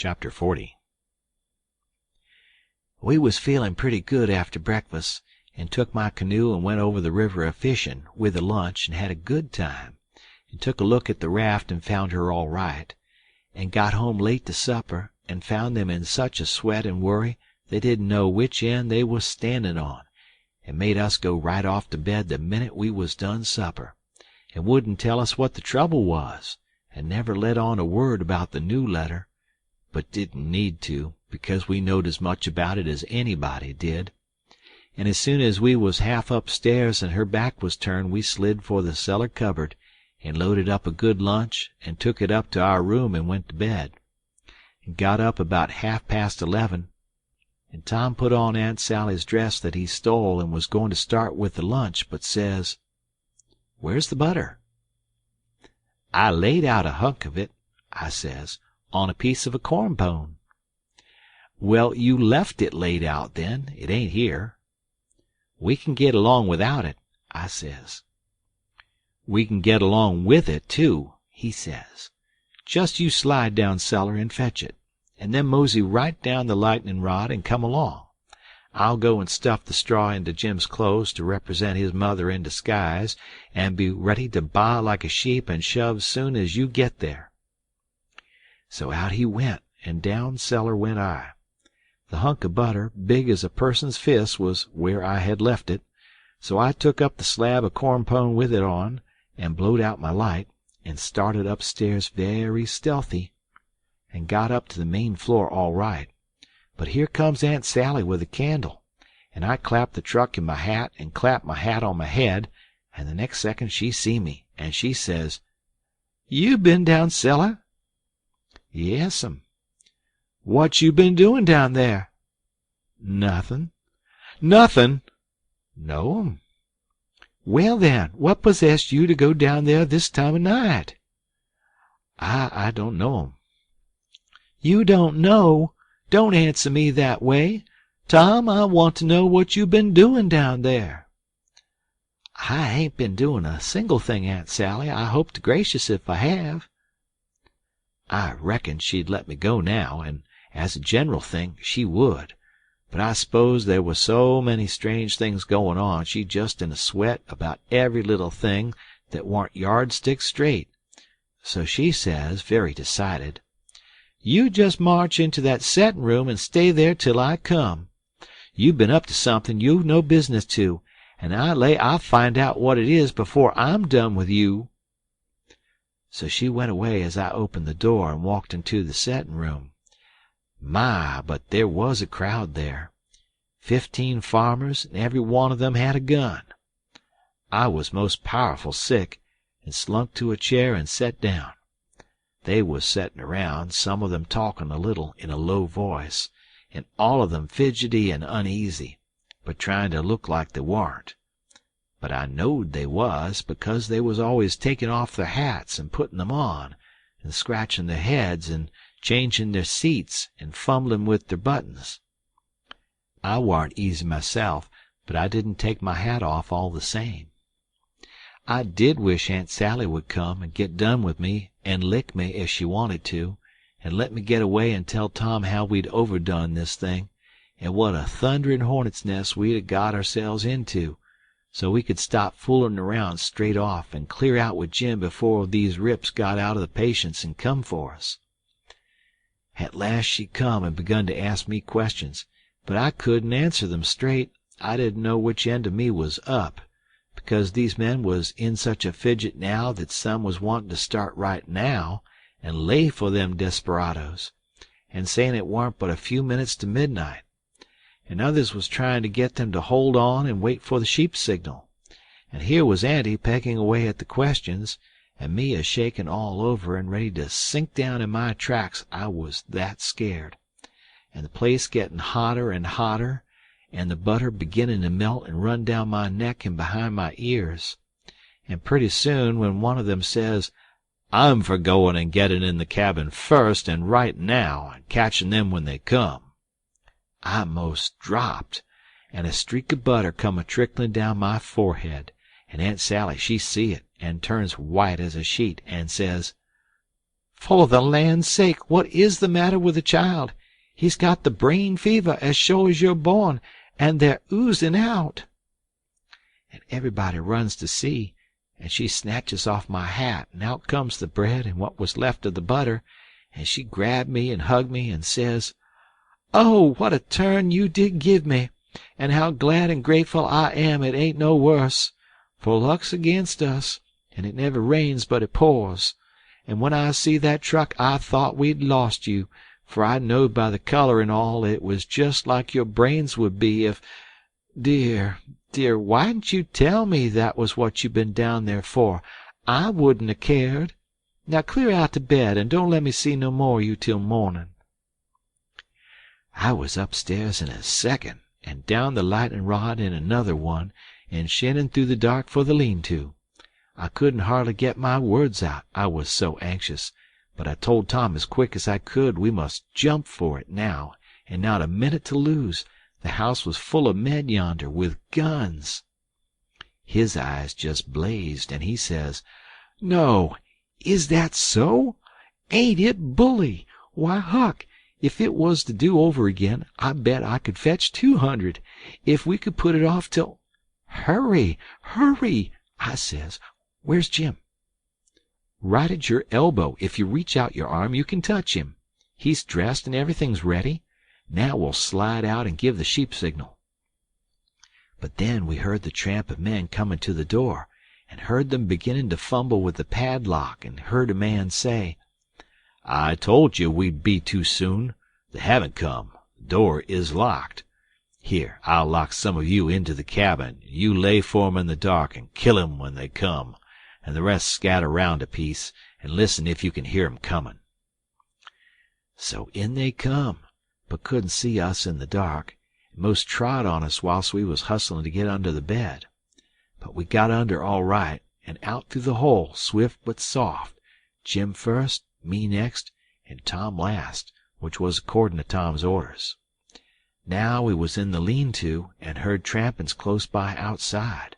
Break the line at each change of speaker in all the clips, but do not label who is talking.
Chapter 40. We was feelin' pretty good after breakfast, and took my canoe and went over the river a-fishin' with the lunch, and had a good time, and took a look at the raft and found her all right, and got home late to supper, and found them in such a sweat and worry they didn't know which end they was standin' on, and made us go right off to bed the minute we was done supper, and wouldn't tell us what the trouble was, and never let on a word about the new letter, but didn't need to, because we knowed as much about it as anybody did. And as soon as we was half upstairs and her back was turned, we slid for the cellar cupboard and loaded up a good lunch and took it up to our room and went to bed, and got up about 11:30, and Tom put on Aunt Sally's dress that he stole and was going to start with the lunch, but says, "Where's the butter?" "I laid out a hunk of it," I says, "on a piece of a corn pone." "Well, you left it laid out then. It ain't here." "We can get along without it," I says. "We can get along with it, too," he says. "Just you slide down cellar and fetch it, and then mosey right down the lightning rod and come along. I'll go and stuff the straw into Jim's clothes to represent his mother in disguise, and be ready to baa like a sheep and shove soon as you get there." So out he went, and down cellar went I. The hunk of butter, big as a person's fist, was where I had left it, so I took up the slab of corn pone with it on, and blowed out my light, and started upstairs very stealthy, and got up to the main floor all right. But here comes Aunt Sally with a candle, and I clapped the truck in my hat and clapped my hat on my head, and the next second she see me, and she says, "You been down cellar?" "Yes'm." "What you been doing down there?" "Nothin'." "Nothin'?" "No'm." "Well, then, what possessed you to go down there this time of night?" I don't know'm." "You don't know? Don't answer me that way. Tom, I want to know what you been doing down there." "I ain't been doing a single thing, Aunt Sally. I hope to gracious if I have." I reckoned she'd let me go now, and as a general thing she would, but I s'pose there was so many strange things goin' on she just in a sweat about every little thing that warn't yardstick straight. So she says, very decided, "You just march into that settin' room and stay there till I come. You been up to something you've no business to, and I lay I'll find out what it is before I'm done with you." So she went away as I opened the door and walked into the settin' room. My, but there was a crowd there. 15 farmers, and every one of them had a gun. I was most powerful sick, and slunk to a chair and set down. They was settin' around, some of them talkin' a little in a low voice, and all of them fidgety and uneasy, but tryin' to look like they warn't. But I knowed they was, because they was always taking off their hats and putting them on, and scratching their heads and changing their seats and fumbling with their buttons. I warn't easy myself, but I didn't take my hat off all the same. I did wish Aunt Sally would come and get done with me and lick me if she wanted to, and let me get away and tell Tom how we'd overdone this thing, and what a thunderin' hornet's nest we'd got ourselves into, so we could stop foolin' around straight off and clear out with Jim before these rips got out of the patience and come for us. At last she come and begun to ask me questions, but I couldn't answer them straight. I didn't know which end of me was up, because these men was in such a fidget now that some was wantin' to start right now and lay for them desperadoes, and sayin' it warn't but a few minutes to midnight, and others was tryin' to get them to hold on and wait for the sheep signal, and here was Auntie pecking away at the questions, and me a-shaking all over and ready to sink down in my tracks, I was that scared, and the place gettin' hotter and hotter, and the butter beginnin' to melt and run down my neck and behind my ears, and pretty soon when one of them says, "I'm for goin' and gettin' in the cabin first and right now, and catchin' them when they come," I most dropped, and a streak of butter come a-tricklin' down my forehead, and Aunt Sally she see it, and turns white as a sheet, and says, For the land's sake, what is the matter with the child? He's got the brain fever as sure as you're born, and they're oozing out." And everybody runs to see, and she snatches off my hat, and out comes the bread and what was left of the butter, and she grabbed me and hugged me and says, "Oh, what a turn you did give me, and how glad and grateful I am it ain't no worse, for luck's against us, and it never rains but it pours. And when I see that truck I thought we'd lost you, for I knowed by the color and all it was just like your brains would be if— Dear, dear, why didn't you tell me that was what you'd been down there for? I wouldn't have cared. Now clear out to bed, and don't let me see no more of you till morning." I was upstairs in a second, and down the lightning rod in another one, and shinning through the dark for the lean-to. I couldn't hardly get my words out, I was so anxious, but I told Tom as quick as I could we must jump for it now, and not a minute to lose. The house was full of men yonder, with guns. His eyes just blazed, and he says, "No, is that so? Ain't it bully? Why, Huck, if it was to do over again, I bet I could fetch 200, if we could put it off till—" "Hurry, hurry," I says. "Where's Jim?" "Right at your elbow. If you reach out your arm you can touch him. He's dressed and everything's ready. Now we'll slide out and give the sheep signal." But then we heard the tramp of men coming to the door, and heard them beginning to fumble with the padlock, and heard a man say, "I told you we'd be too soon. They haven't come. The door is locked. Here, I'll lock some of you into the cabin. You lay for 'em in the dark and kill 'em when they come, and the rest scatter round a piece, and listen if you can hear 'em comin'." So in they come, but couldn't see us in the dark, and most trod on us whilst we was hustling to get under the bed. But we got under all right, and out through the hole, swift but soft, Jim first, me next, and Tom last, which was accordin' to Tom's orders. Now we was in the lean-to, and heard trampin's close by outside.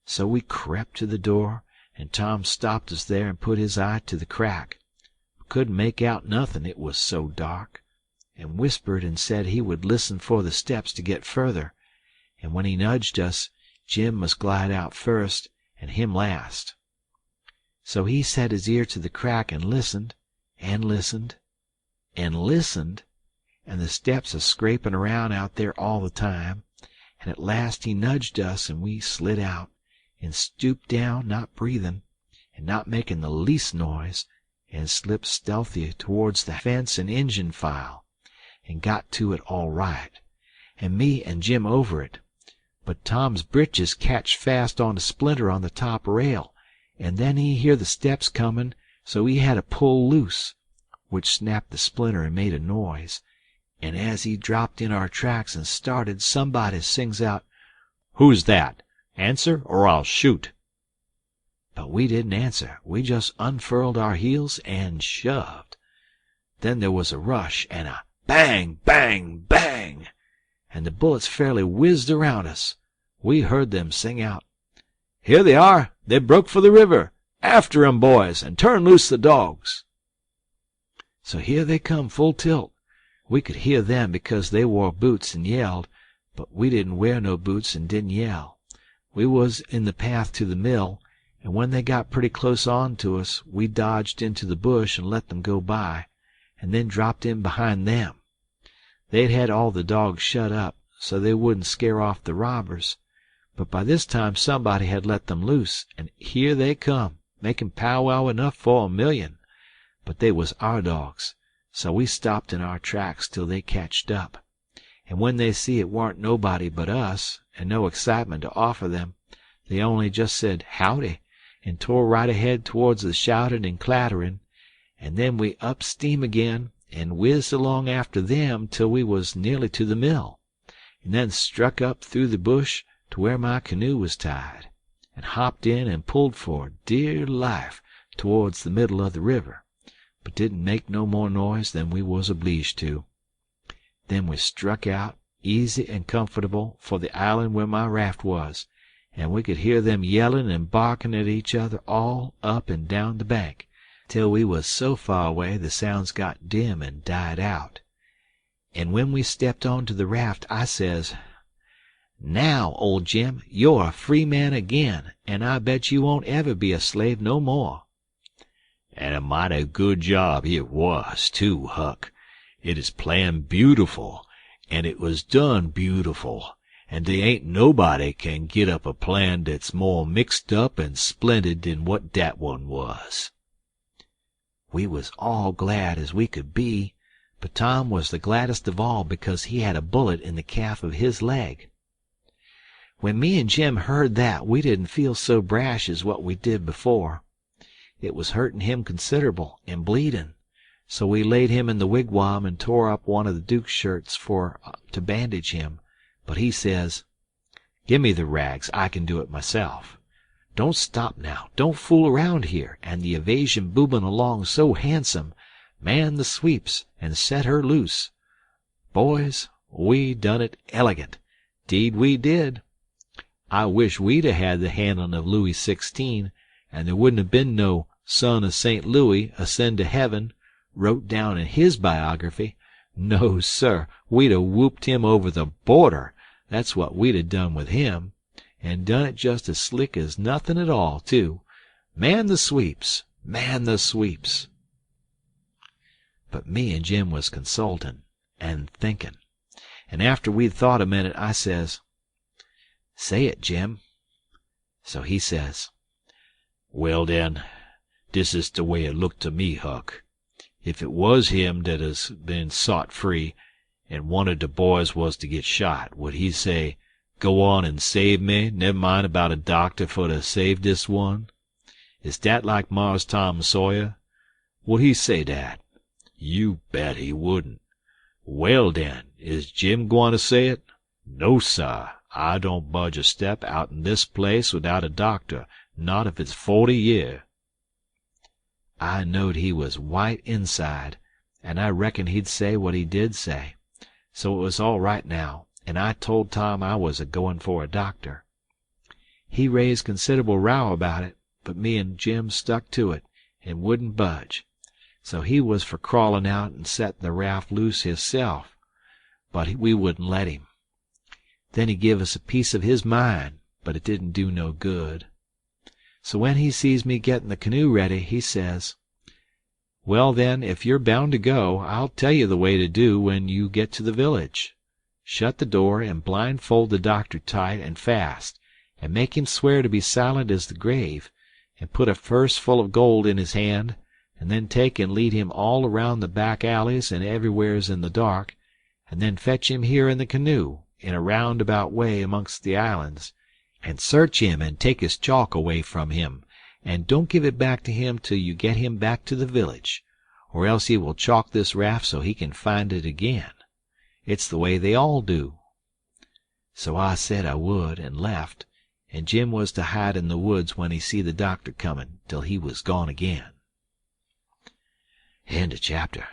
So we crept to the door, and Tom stopped us there and put his eye to the crack. Couldn't make out nothin', it was so dark, and whispered and said he would listen for the steps to get further, and when he nudged us, Jim must glide out first, and him last. So he set his ear to the crack and listened, and listened, and listened, and the steps a scraping around out there all the time, and at last he nudged us, and we slid out, and stooped down, not breathing, and not making the least noise, and slipped stealthy towards the fence and engine file, and got to it all right, and me and Jim over it. But Tom's britches catched fast on a splinter on the top rail, and then he hear the steps comin', so he had to pull loose, which snapped the splinter and made a noise, and as he dropped in our tracks and started, somebody sings out, "Who's that? Answer, or I'll shoot." But we didn't answer. We just unfurled our heels and shoved. Then there was a rush and a bang, bang, bang, and the bullets fairly whizzed around us. We heard them sing out, "Here they are! They broke for the river! After 'em, boys, and turn loose the dogs!" So here they come full tilt. We could hear them because they wore boots and yelled, but we didn't wear no boots and didn't yell. We was in the path to the mill, and when they got pretty close on to us we dodged into the bush and let them go by, and then dropped in behind them. They'd had all the dogs shut up, so they wouldn't scare off the robbers, but by this time somebody had let them loose, and here they come, making powwow enough for 1,000,000. But they was our dogs, so we stopped in our tracks till they catched up, and when they see it warn't nobody but us, and no excitement to offer them, they only just said howdy, and tore right ahead towards the shouting and clattering, and then we up steam again, and whizzed along after them till we was nearly to the mill, and then struck up through the bush to where my canoe was tied, and hopped in and pulled for dear life towards the middle of the river, but didn't make no more noise than we was obleeged to. Then we struck out, easy and comfortable, for the island where my raft was, and we could hear them yelling and barking at each other all up and down the bank, till we was so far away the sounds got dim and died out. And when we stepped on to the raft, I says, "Now, old Jim, you're a free man again, and I bet you won't ever be a slave no more."
"And a mighty good job it was, too, Huck. It is planned beautiful, and it was done beautiful, and they ain't nobody can git up a plan that's more mixed up and splendid than what dat one was."
We was all glad as we could be, but Tom was the gladdest of all because he had a bullet in the calf of his leg. When me and Jim heard that, we didn't feel so brash as what we did before. It was hurting him considerable and bleeding, so we laid him in the wigwam and tore up one of the Duke's shirts to bandage him, but he says, "Give me the rags, I can do it myself. Don't stop now, don't fool around here, and the evasion booming along so handsome. Man the sweeps and set her loose. Boys, we done it elegant. 'Deed we did. I wish we'd 'a' had the handling of Louis 16, and there wouldn't have been no son of St. Louis ascend to heaven, wrote down in his biography. No, sir, we'd 'a' whooped him over the border. That's what we'd 'a' done with him, and done it just as slick as nothing at all, too. Man the sweeps! Man the sweeps!" But me and Jim was consulting and thinking, and after we'd thought a minute, I says, "Say it, Jim." So he says,
"Well, den, dis is de way it looked to me, Huck. If it was him dat has been sot free, and one of de boys was to get shot, would he say, 'Go on and save me, never mind about a doctor for to save dis one'? Is dat like Mars Tom Sawyer? Would he say dat? You bet he wouldn't. Well, den, is Jim gwine to say it? No, sah. I don't budge a step outen this place without a doctor, not if it's 40 year."
I knowed he was white inside, and I reckoned he'd say what he did say. So it was all right now, and I told Tom I was a-goin' for a doctor. He raised considerable row about it, but me and Jim stuck to it, and wouldn't budge. So he was for crawlin' out and settin' the raft loose hisself, but we wouldn't let him. Then he give us a piece of his mind, but it didn't do no good. So when he sees me getting the canoe ready, he says, "Well, then, if you're bound to go, I'll tell you the way to do when you get to the village. Shut the door and blindfold the doctor tight and fast, and make him swear to be silent as the grave, and put a purse full of gold in his hand, and then take and lead him all around the back alleys and everywheres in the dark, and then fetch him here in the canoe, in a roundabout way amongst the islands, and search him and take his chalk away from him, and don't give it back to him till you get him back to the village, or else he will chalk this raft so he can find it again. It's the way they all do." So I said I would, and left, and Jim was to hide in the woods when he see the doctor comin', till he was gone again. End of chapter.